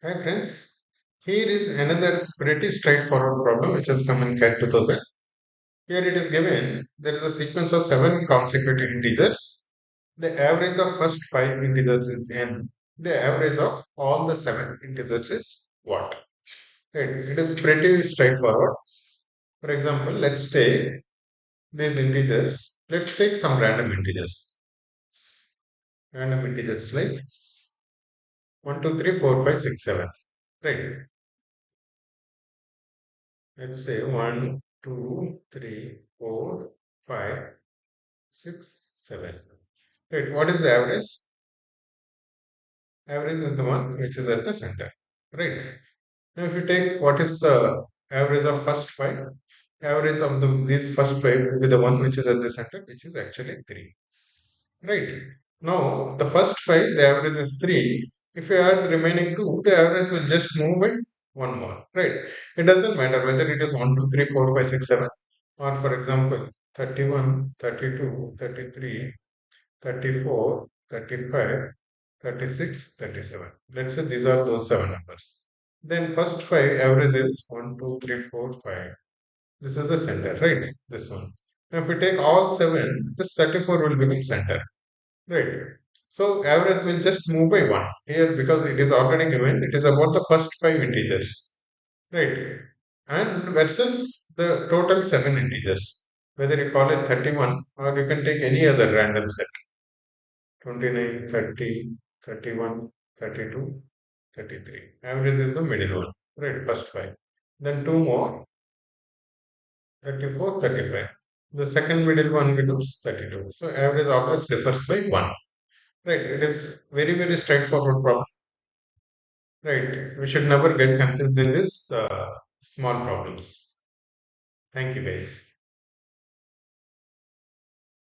Hi friends, here is another pretty straightforward problem which has come in CAT 2000. Here it is given there is a sequence of 7 consecutive integers. The average of first 5 integers is n. The average of all the 7 integers is what? Right, it is pretty straightforward. For example, let's take these integers. Let's take some random integers. Random integers like 1, 2, 3, 4, 5, 6, 7. Right. Let's say 1, 2, 3, 4, 5, 6, 7. Right. What is the average? Average is the one which is at the center. Right. Now, if you take what is the average of first five, average of these first five will be the one which is at the center, which is actually 3. Right. Now, the first five, the average is 3. If you add the remaining two, the average will just move by one more. Right. It doesn't matter whether it is 1, 2, 3, 4, 5, 6, 7, or for example, 31, 32, 33, 34, 35, 36, 37. Let's say these are those 7 numbers. Then first 5 average is 1, 2, 3, 4, 5. This is the center, right? This one. Now if we take all 7, this 34 will become center. Right. So average will just move by 1. Here because it is already given, it is about the first 5 integers. Right. And versus the total 7 integers. Whether you call it 31 or you can take any other random set. 29, 30, 31, 32, 33. Average is the middle one. Right. First 5. Then 2 more. 34, 35. The second middle one becomes 32. So average always differs by 1. Right. It is very, very straightforward problem. Right. We should never get confused in this small problems. Thank you, guys.